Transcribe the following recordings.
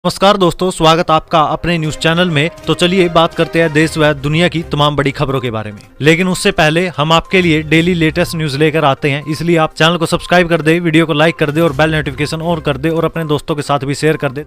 नमस्कार दोस्तों, स्वागत आपका अपने न्यूज चैनल में। तो चलिए बात करते हैं देश व दुनिया की तमाम बड़ी खबरों के बारे में। लेकिन उससे पहले हम आपके लिए डेली लेटेस्ट न्यूज लेकर आते हैं, इसलिए आप चैनल को सब्सक्राइब कर दे, वीडियो को लाइक कर दे और बेल नोटिफिकेशन ऑन कर दे और अपने दोस्तों के साथ भी शेयर कर दे।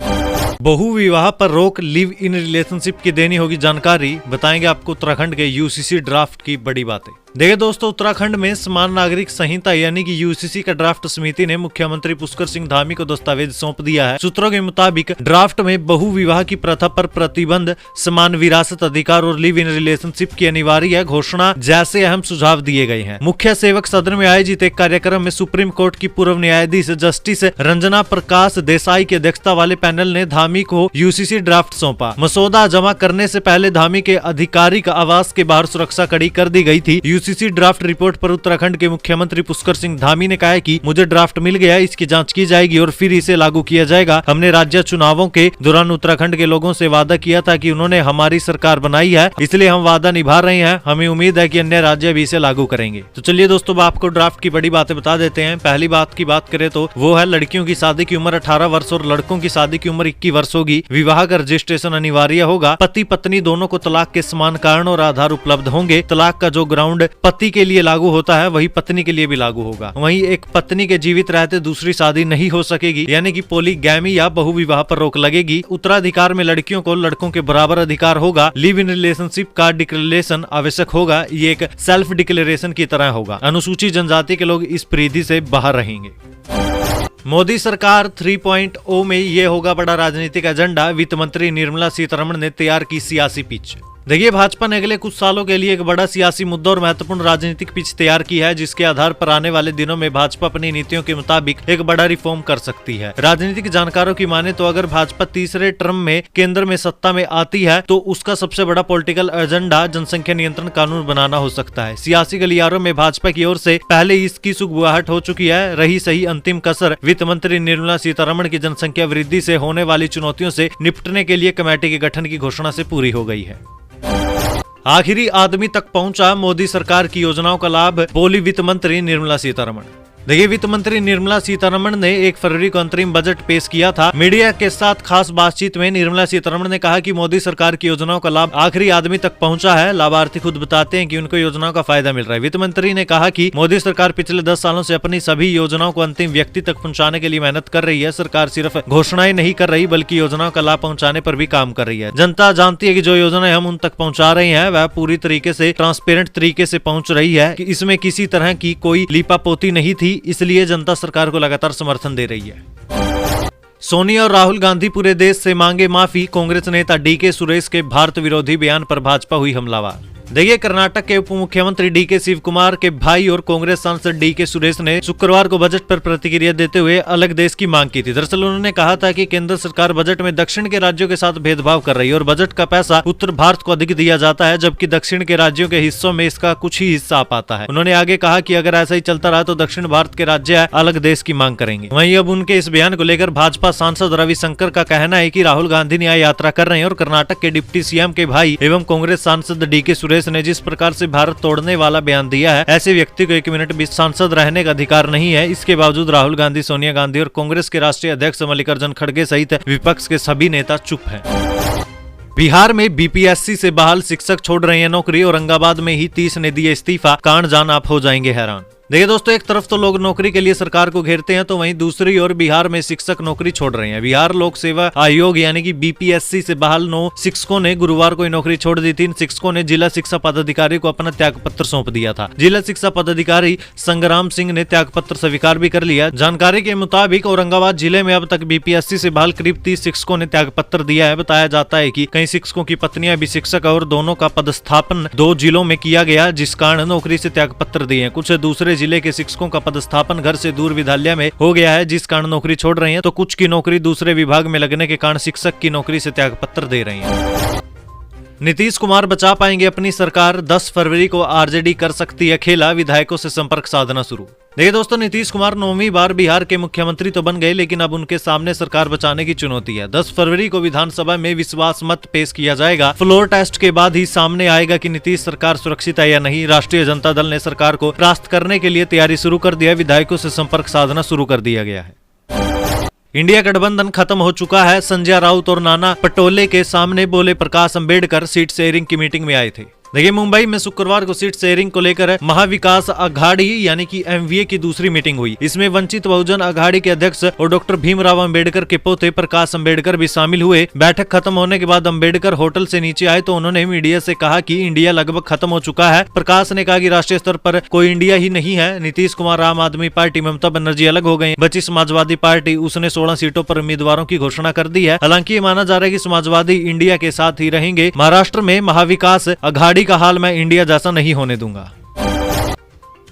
बहु विवाह पर रोक, लिव इन रिलेशनशिप की देनी होगी जानकारी। बताएंगे आपको उत्तराखंड के यूसीसी ड्राफ्ट की बड़ी बातें। देखिए दोस्तों, उत्तराखंड में समान नागरिक संहिता यानी कि यूसीसी का ड्राफ्ट समिति ने मुख्यमंत्री पुष्कर सिंह धामी को दस्तावेज सौंप दिया है। सूत्रों के मुताबिक ड्राफ्ट में बहु विवाह की प्रथा पर प्रतिबंध, समान विरासत अधिकार और लिव इन रिलेशनशिप की अनिवार्य घोषणा जैसे अहम सुझाव दिए गए हैं। मुख्य सेवक सदन में आयोजित एक कार्यक्रम में सुप्रीम कोर्ट की पूर्व न्यायाधीश जस्टिस रंजना प्रकाश देसाई की अध्यक्षता वाले पैनल ने धामी को यूसीसी ड्राफ्ट सौंपा। मसौदा जमा करने से पहले धामी के आधिकारिक आवास के बाहर सुरक्षा कड़ी कर दी गई थी। यूसीसी ड्राफ्ट रिपोर्ट पर उत्तराखंड के मुख्यमंत्री पुष्कर सिंह धामी ने कहा है कि मुझे ड्राफ्ट मिल गया, इसकी जांच की जाएगी और फिर इसे लागू किया जाएगा। हमने राज्य चुनावों के दौरान उत्तराखंड के लोगों से वादा किया था कि उन्होंने हमारी सरकार बनाई है, इसलिए हम वादा निभा रहे हैं। हमें उम्मीद है कि अन्य राज्य भी इसे लागू करेंगे। तो चलिए दोस्तों, आपको ड्राफ्ट की बड़ी बातें बता देते हैं। पहली बात की बात करें तो वो है लड़कियों की शादी की उम्र 18 वर्ष और लड़कों की शादी की उम्र 21 वर्ष होगी। विवाह का रजिस्ट्रेशन अनिवार्य होगा। पति पत्नी दोनों को तलाक के समान कारण और आधार उपलब्ध होंगे। तलाक का जो ग्राउंड पति के लिए लागू होता है वही पत्नी के लिए भी लागू होगा। वहीं एक पत्नी के जीवित रहते दूसरी शादी नहीं हो सकेगी, यानी कि पॉलीगैमी या बहुविवाह पर रोक लगेगी। उत्तराधिकार में लड़कियों को लड़कों के बराबर अधिकार होगा। लिव इन रिलेशनशिप का डिक्लेरेशन आवश्यक होगा। ये एक सेल्फ डिक्लेरेशन की तरह होगा। अनुसूचित जनजाति के लोग इस परिधि से बाहर रहेंगे। मोदी सरकार 3.0 में ये होगा बड़ा राजनीतिक एजेंडा। वित्त मंत्री निर्मला सीतारमण ने तैयार की सियासी पिच। देखिए, भाजपा ने अगले कुछ सालों के लिए एक बड़ा सियासी मुद्दा और महत्वपूर्ण राजनीतिक पिच तैयार की है, जिसके आधार पर आने वाले दिनों में भाजपा अपनी नीतियों के मुताबिक एक बड़ा रिफॉर्म कर सकती है। राजनीतिक जानकारों की माने तो अगर भाजपा तीसरे टर्म में केंद्र में सत्ता में आती है तो उसका सबसे बड़ा पॉलिटिकल एजेंडा जनसंख्या नियंत्रण कानून बनाना हो सकता है। सियासी गलियारों में भाजपा की ओर से पहले इसकी सुगबुगाहट हो चुकी है। रही सही अंतिम कसर वित्त मंत्री निर्मला सीतारमण की जनसंख्या वृद्धि से होने वाली चुनौतियों से निपटने के लिए कमेटी के गठन की घोषणा से पूरी हो गई है। आखिरी आदमी तक पहुंचा मोदी सरकार की योजनाओं का लाभ, बोली वित्त मंत्री निर्मला सीतारमण। देखिए, वित्त मंत्री निर्मला सीतारमण ने 1 फरवरी को अंतरिम बजट पेश किया था। मीडिया के साथ खास बातचीत में निर्मला सीतारमण ने कहा कि मोदी सरकार की योजनाओं का लाभ आखिरी आदमी तक पहुंचा है। लाभार्थी खुद बताते हैं कि उनको योजनाओं का फायदा मिल रहा है। वित्त मंत्री ने कहा कि मोदी सरकार पिछले 10 सालों से अपनी सभी योजनाओं को अंतिम व्यक्ति तक पहुंचाने के लिए मेहनत कर रही है। सरकार सिर्फ घोषणाएं नहीं कर रही बल्कि योजनाओं का लाभ पहुंचाने पर भी काम कर रही है। जनता जानती है कि जो योजनाएं हम उन तक पहुंचा रहे हैं वह पूरी तरीके से ट्रांसपेरेंट तरीके से पहुंच रही है, कि इसमें किसी तरह की कोई लीपापोती नहीं थी, इसलिए जनता सरकार को लगातार समर्थन दे रही है। सोनिया और राहुल गांधी पूरे देश से मांगे माफी, कांग्रेस नेता डीके सुरेश के भारत विरोधी बयान पर भाजपा हुई हमलावर। देखिए, कर्नाटक के उप मुख्यमंत्री डीके शिव कुमार के भाई और कांग्रेस सांसद डीके सुरेश ने शुक्रवार को बजट पर प्रतिक्रिया देते हुए अलग देश की मांग की थी। दरअसल उन्होंने कहा था कि केंद्र सरकार बजट में दक्षिण के राज्यों के साथ भेदभाव कर रही है और बजट का पैसा उत्तर भारत को अधिक दिया जाता है, जबकि दक्षिण के राज्यों के हिस्सों में इसका कुछ ही हिस्सा आ पाता है। उन्होंने आगे कहा कि अगर ऐसा ही चलता रहा तो दक्षिण भारत के राज्य अलग देश की मांग करेंगे। वहीं अब उनके इस बयान को लेकर भाजपा सांसद रविशंकर का कहना है कि राहुल गांधी न्याय यात्रा कर रहे हैं और कर्नाटक के डिप्टी सीएम के भाई एवं कांग्रेस सांसद डीके सुरेश ने जिस प्रकार भारत तोड़ने वाला बयान दिया है, ऐसे व्यक्ति को 1 मिनट भी सांसद रहने का अधिकार नहीं है। इसके बावजूद राहुल गांधी, सोनिया गांधी और कांग्रेस के राष्ट्रीय अध्यक्ष मल्लिकार्जुन खड़गे सहित विपक्ष के सभी नेता चुप हैं। बिहार में बीपीएससी से बहाल शिक्षक छोड़ रहे हैं नौकरी। औरंगाबाद में ही 30 ने दिए इस्तीफा, कांड जान आप हो जाएंगे हैरान। देखिए दोस्तों, एक तरफ तो लोग नौकरी के लिए सरकार को घेरते हैं तो वहीं दूसरी ओर बिहार में शिक्षक नौकरी छोड़ रहे हैं। बिहार लोक सेवा आयोग यानी कि बीपीएससी से बहाल 9 शिक्षकों ने गुरुवार को नौकरी छोड़ दी थी। इन शिक्षकों ने जिला शिक्षा पदाधिकारी को अपना त्याग पत्र सौंप दिया था। जिला शिक्षा पदाधिकारी संग्राम सिंह ने त्याग पत्र स्वीकार भी कर लिया। जानकारी के मुताबिक औरंगाबाद जिले में अब तक बीपीएससी से बहाल करीब 30 शिक्षकों ने त्याग पत्र दिया है। बताया जाता है कि कई शिक्षकों की पत्नियां भी शिक्षक और दोनों का पदस्थापन 2 जिलों में किया गया, जिस कारण नौकरी से त्याग पत्र दिए। कुछ दूसरे जिले के शिक्षकों का पदस्थापन घर से दूर विद्यालय में हो गया है, जिस कारण नौकरी छोड़ रहे हैं, तो कुछ की नौकरी दूसरे विभाग में लगने के कारण शिक्षक की नौकरी से त्याग पत्र दे रहे हैं। नीतीश कुमार बचा पाएंगे अपनी सरकार, 10 फरवरी को आरजेडी कर सकती है खेला, विधायकों से संपर्क साधना शुरू। देखिए दोस्तों, नीतीश कुमार 9वीं बार बिहार के मुख्यमंत्री तो बन गए, लेकिन अब उनके सामने सरकार बचाने की चुनौती है। 10 फरवरी को विधानसभा में विश्वास मत पेश किया जाएगा। फ्लोर टेस्ट के बाद ही सामने आएगा कि नीतीश सरकार सुरक्षित है या नहीं। राष्ट्रीय जनता दल ने सरकार को परास्त करने के लिए तैयारी शुरू कर दिया। विधायकों से संपर्क साधना शुरू कर दिया गया है। इंडिया गठबंधन खत्म हो चुका है, संजय राउत और नाना पटोले के सामने बोले प्रकाश अंबेडकर सीट शेयरिंग की मीटिंग में आए थे। देखिए, मुंबई में शुक्रवार को सीट शेयरिंग को लेकर महाविकास अघाड़ी यानी कि एमवीए की दूसरी मीटिंग हुई। इसमें वंचित बहुजन अघाड़ी के अध्यक्ष और डॉक्टर भीमराव अंबेडकर के पोते प्रकाश अंबेडकर भी शामिल हुए। बैठक खत्म होने के बाद अंबेडकर होटल से नीचे आए तो उन्होंने मीडिया से कहा कि इंडिया लगभग खत्म हो चुका है। प्रकाश ने कहा कि राष्ट्रीय स्तर पर कोई इंडिया ही नहीं है। नीतीश कुमार, आम आदमी पार्टी, ममता बनर्जी अलग हो गए। बची समाजवादी पार्टी, उसने 16 सीटों पर उम्मीदवारों की घोषणा कर दी है। हालांकि ये माना जा रहा है कि समाजवादी इंडिया के साथ ही रहेंगे। महाराष्ट्र में महाविकास अघाड़ी का हाल मैं इंडिया जैसा नहीं होने दूंगा।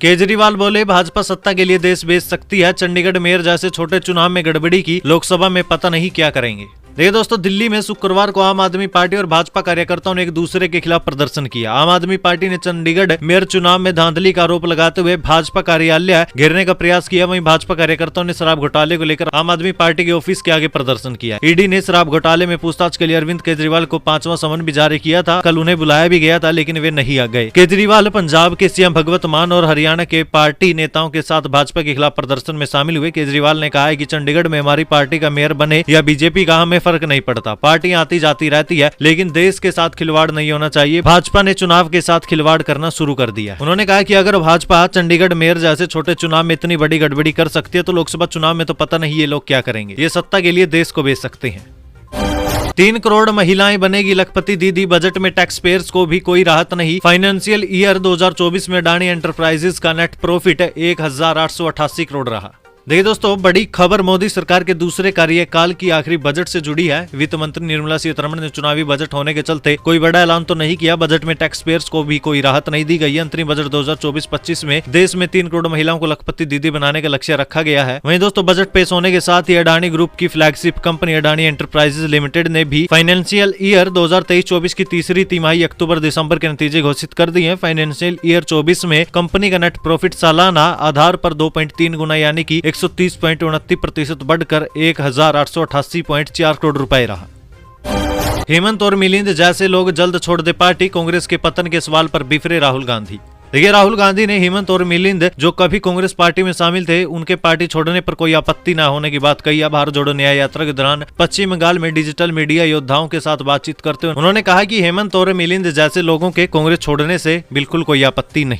केजरीवाल बोले भाजपा सत्ता के लिए देश बेच सकती है। चंडीगढ़ मेयर जैसे छोटे चुनाव में गड़बड़ी की, लोकसभा में पता नहीं क्या करेंगे। देखिए दोस्तों, दिल्ली में शुक्रवार को आम आदमी पार्टी और भाजपा कार्यकर्ताओं ने एक दूसरे के खिलाफ प्रदर्शन किया। आम आदमी पार्टी ने चंडीगढ़ मेयर चुनाव में धांधली का आरोप लगाते हुए भाजपा कार्यालय घेरने का प्रयास किया। वहीं भाजपा कार्यकर्ताओं ने शराब घोटाले को लेकर आम आदमी पार्टी के ऑफिस के आगे प्रदर्शन किया। ईडी ने शराब घोटाले में पूछताछ के लिए अरविंद केजरीवाल को 5वां समन भी जारी किया था। कल उन्हें बुलाया भी गया था, लेकिन वे नहीं आ गए। केजरीवाल पंजाब के सीएम भगवंत मान और हरियाणा के पार्टी नेताओं के साथ भाजपा के खिलाफ प्रदर्शन में शामिल हुए। केजरीवाल ने कहा है कि चंडीगढ़ में हमारी पार्टी का मेयर बने या बीजेपी का, हमें फर्क नहीं पड़ता। पार्टियां आती जाती रहती है, लेकिन देश के साथ खिलवाड़ नहीं होना चाहिए। भाजपा ने चुनाव के साथ खिलवाड़ करना शुरू कर दिया। उन्होंने कहा कि अगर भाजपा चंडीगढ़ मेयर जैसे छोटे चुनाव में इतनी बड़ी गड़बड़ी कर सकती है तो लोकसभा चुनाव में तो पता नहीं ये लोग क्या करेंगे। ये सत्ता के लिए देश को बेच सकते हैं। 3 करोड़ महिलाएं बनेगी लखपति दीदी, बजट में टैक्स पेयर्स को भी कोई राहत नहीं। फाइनेंशियल ईयर 2024 में अडानी एंटरप्राइजेस का नेट प्रॉफिट 1888 करोड़ रहा। देखिए दोस्तों, बड़ी खबर मोदी सरकार के दूसरे कार्यकाल की आखिरी बजट से जुड़ी है। वित्त मंत्री निर्मला सीतारमण ने चुनावी बजट होने के चलते कोई बड़ा ऐलान तो नहीं किया। बजट में टैक्स पेयर्स को भी कोई राहत नहीं दी गई। अंतरिम बजट 2024-25 में देश में 3 करोड़ महिलाओं को लखपति दीदी बनाने का लक्ष्य रखा गया है। वहीं दोस्तों, बजट पेश होने के साथ ही अडानी ग्रुप की flagship company Adani enterprises limited ने भी फाइनेंशियल ईयर 2023-24 की तीसरी तिमाही अक्टूबर-दिसंबर के नतीजे घोषित कर दिए हैं। फाइनेंशियल ईयर 24 में कंपनी का नेट प्रॉफिट सालाना आधार पर 2.3 गुना यानी कि 130.29% बढ़कर 1888.4 करोड़ रुपए रहा। हेमंत और मिलिंद जैसे लोग जल्द छोड़ दे पार्टी, कांग्रेस के पतन के सवाल पर बिफरे राहुल गांधी। देखिए, राहुल गांधी ने हेमंत और मिलिंद जो कभी कांग्रेस पार्टी में शामिल थे, उनके पार्टी छोड़ने पर कोई आपत्ति न होने की बात कही। भारत जोड़ो न्याय यात्रा के दौरान पश्चिम बंगाल में डिजिटल मीडिया योद्धाओं के साथ बातचीत करते हुए उन्होंने कहा कि हेमंत और मिलिंद जैसे लोगों के कांग्रेस छोड़ने से बिल्कुल कोई आपत्ति नहीं।